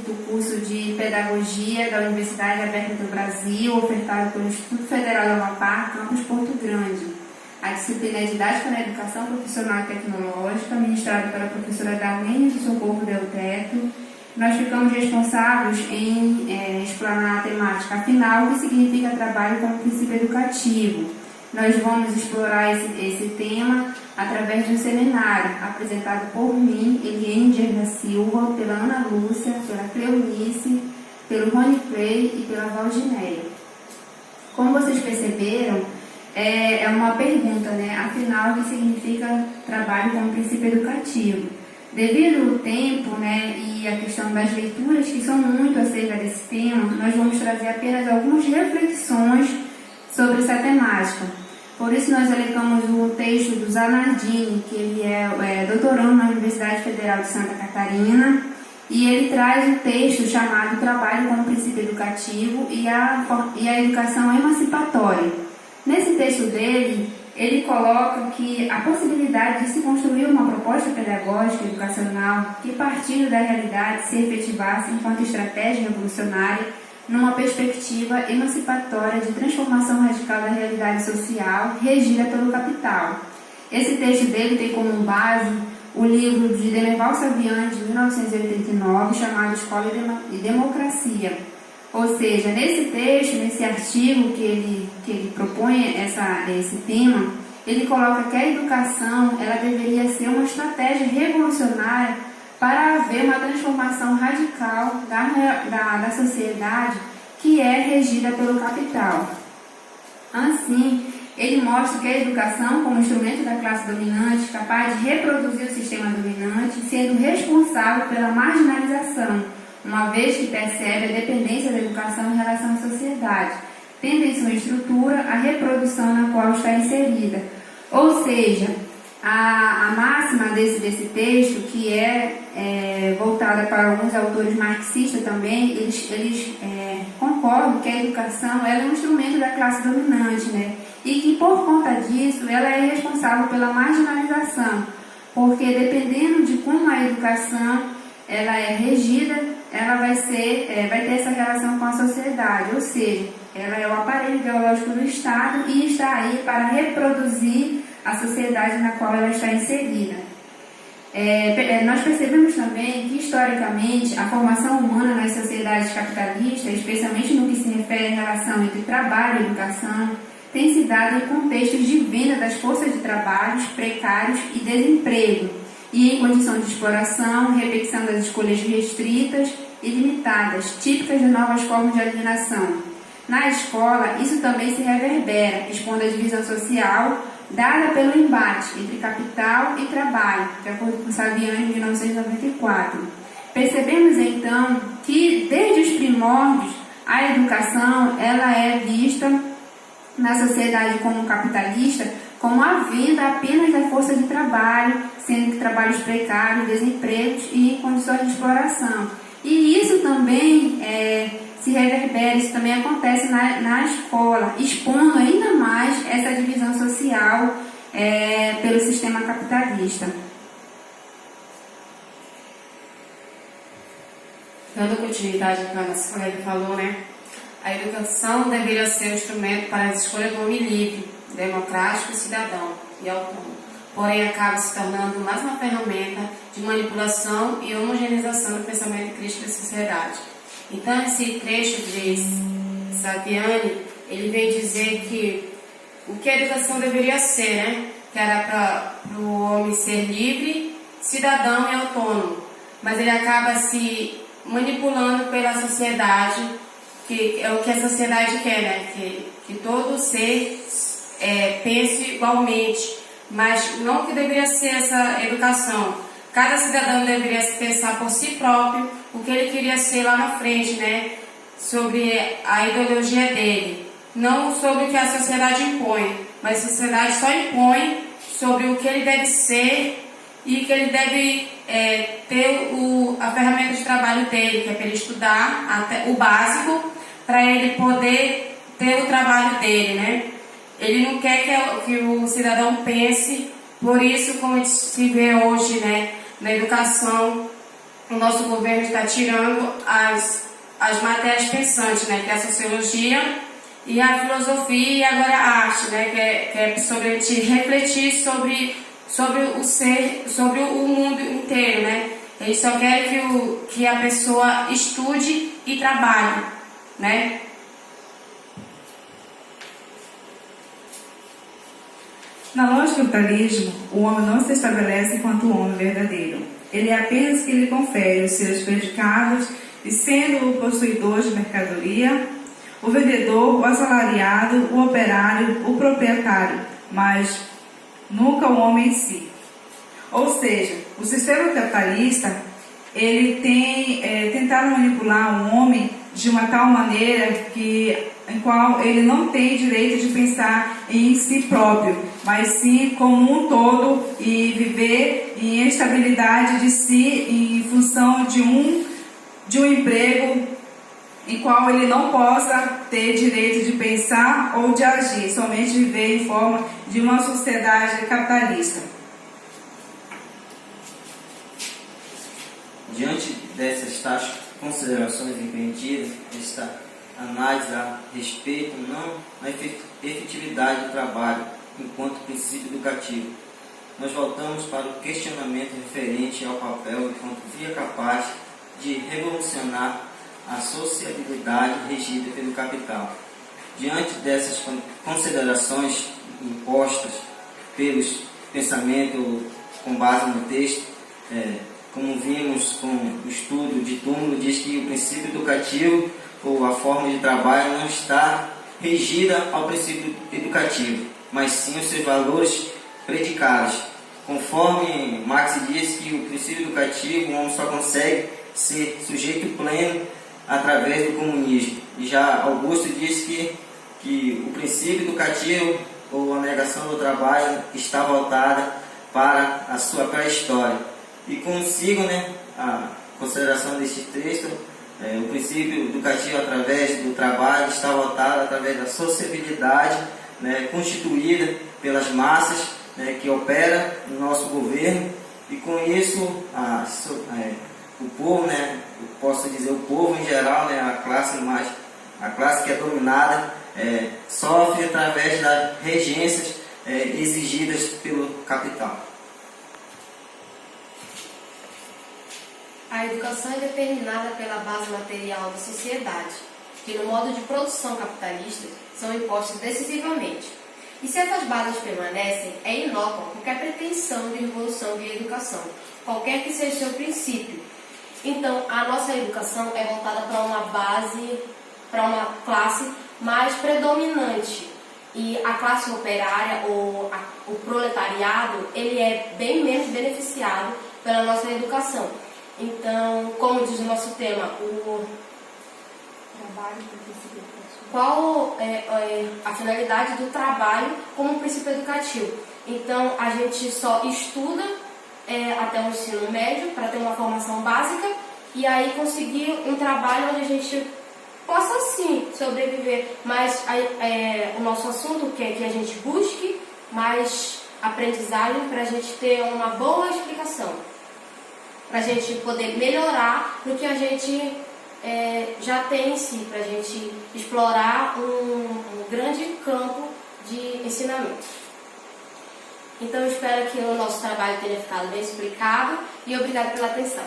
do curso de Pedagogia da Universidade Aberta do Brasil, ofertado pelo Instituto Federal do Amapá, Campus Porto Grande. A disciplina é Didática na Educação Profissional e Tecnológica, ministrada pela professora Darlene de Socorro Del Teto. Nós ficamos responsáveis em explanar a temática, afinal, o que significa trabalho como princípio educativo. Nós vamos explorar esse tema através de um seminário apresentado por mim, Eliane Dias da Silva, pela Ana Lúcia, pela Cleonice, pelo Rony Clay e pela Valdineia. Como vocês perceberam, é uma pergunta, né? Afinal, o que significa trabalho como princípio educativo? Devido ao tempo, né, e a questão das leituras que são muito acerca desse tema, nós vamos trazer apenas algumas reflexões sobre essa temática. Por isso nós elegamos o texto do Zanardini, que ele é doutorando na Universidade Federal de Santa Catarina, e ele traz um texto chamado Trabalho como Princípio Educativo e a Educação Emancipatória. Nesse texto dele, ele coloca que a possibilidade de se construir uma proposta pedagógica educacional que, partindo da realidade, se efetivasse enquanto estratégia revolucionária numa perspectiva emancipatória de transformação radical da realidade social regida pelo capital. Esse texto dele tem como base o livro de Demerval Saviani, de 1989, chamado Escola e Democracia. Ou seja, nesse texto, nesse artigo que ele propõe esse tema, ele coloca que a educação ela deveria ser uma estratégia revolucionária para haver uma transformação radical da sociedade que é regida pelo capital. Assim, ele mostra que a educação, como instrumento da classe dominante, capaz de reproduzir o sistema dominante, sendo responsável pela marginalização, uma vez que percebe a dependência da educação em relação à sociedade, tendo em sua estrutura a reprodução na qual está inserida. Ou seja, a máxima desse texto, que é voltada para alguns autores marxistas também, eles concordam que a educação ela é um instrumento da classe dominante, né? E que, por conta disso, ela é responsável pela marginalização, porque dependendo de como a educação ela é regida, ela vai ter essa relação com a sociedade, ou seja, ela é o aparelho ideológico do Estado e está aí para reproduzir a sociedade na qual ela está inserida. Nós percebemos também que, historicamente, a formação humana nas sociedades capitalistas, especialmente no que se refere à relação entre trabalho e educação, tem se dado em contextos de venda das forças de trabalhos precários e desemprego, e em condição de exploração, repetição das escolhas restritas e limitadas, típicas de novas formas de alienação. Na escola, isso também se reverbera, expondo a divisão social dada pelo embate entre capital e trabalho, de acordo com Saviani, em 1994. Percebemos, então, que, desde os primórdios, a educação ela é vista na sociedade como capitalista como a venda apenas da força de trabalho, sendo que trabalhos precários, desempregos e condições de exploração. E isso também se reverbera, isso também acontece na escola, expondo ainda mais essa divisão social pelo sistema capitalista. Dando continuidade ao que a nossa colega falou, né? A educação deveria ser um instrumento para as escolhas do homem livre, democrático, cidadão e autônomo. Porém, acaba se tornando mais uma ferramenta de manipulação e homogeneização do pensamento crítico da sociedade. Então, esse trecho de Saviani, ele vem dizer que o que a educação deveria ser, né? Que era para o homem ser livre, cidadão e autônomo. Mas ele acaba se manipulando pela sociedade, que é o que a sociedade quer, né? Que todo ser pense igualmente, mas não que deveria ser essa educação. Cada cidadão deveria pensar por si próprio o que ele queria ser lá na frente, né? Sobre a ideologia dele, não sobre o que a sociedade impõe, mas a sociedade só impõe sobre o que ele deve ser e que ele deve ter a ferramenta de trabalho dele, que é para ele estudar até o básico, para ele poder ter o trabalho dele, né? Ele não quer que o cidadão pense, por isso, como se vê hoje, né, na educação, o nosso governo está tirando as matérias pensantes, né, que é a sociologia e a filosofia e agora a arte, né, que é sobre a gente refletir sobre o ser, sobre o mundo inteiro, né. Eles só querem que a pessoa estude e trabalhe, né. Na lógica do capitalismo, o homem não se estabelece enquanto homem verdadeiro. Ele é apenas que lhe confere os seus predicados, e sendo o possuidor de mercadoria, o vendedor, o assalariado, o operário, o proprietário, mas nunca o homem em si. Ou seja, o sistema capitalista, ele tem tentado manipular o homem de uma tal maneira em qual ele não tem direito de pensar em si próprio, mas sim como um todo e viver em estabilidade de si em função de um emprego em qual ele não possa ter direito de pensar ou de agir, somente viver em forma de uma sociedade capitalista. Diante dessas tais considerações empreendidas, esta análise a respeito não à efetividade do trabalho enquanto princípio educativo, nós voltamos para o questionamento referente ao papel enquanto via capaz de revolucionar a sociabilidade regida pelo capital. Diante dessas considerações impostas pelos pensamentos com base no texto, como vimos com o estudo de túmulo, diz que o princípio educativo ou a forma de trabalho não está regida ao princípio educativo, mas sim os seus valores predicados. Conforme Marx diz que o princípio educativo, o homem só consegue ser sujeito pleno através do comunismo. E já Augusto diz que o princípio educativo ou a negação do trabalho está voltada para a sua pré-história. E consigo, a consideração deste texto, o princípio educativo através do trabalho está voltado através da sociabilidade, constituída pelas massas, que opera no nosso governo, e com isso o povo, eu posso dizer o povo em geral, a classe que é dominada, sofre através das regências exigidas pelo capital. A educação é determinada pela base material da sociedade, que no modo de produção capitalista são impostas decisivamente. E se essas bases permanecem, é inócua qualquer pretensão de revolução via educação, qualquer que seja seu princípio. Então, a nossa educação é voltada para uma base, para uma classe mais predominante. E a classe operária ou o proletariado, ele é bem menos beneficiado pela nossa educação. Então, como diz o nosso tema, qual é a finalidade do trabalho como princípio educativo? Então, a gente só estuda até o ensino médio para ter uma formação básica e aí conseguir um trabalho onde a gente possa sim sobreviver, mas o nosso assunto quer que a gente busque mais aprendizagem para a gente ter uma boa explicação, para a gente poder melhorar no que a gente já tem em si, para a gente explorar um grande campo de ensinamento. Então, eu espero que o nosso trabalho tenha ficado bem explicado e obrigado pela atenção.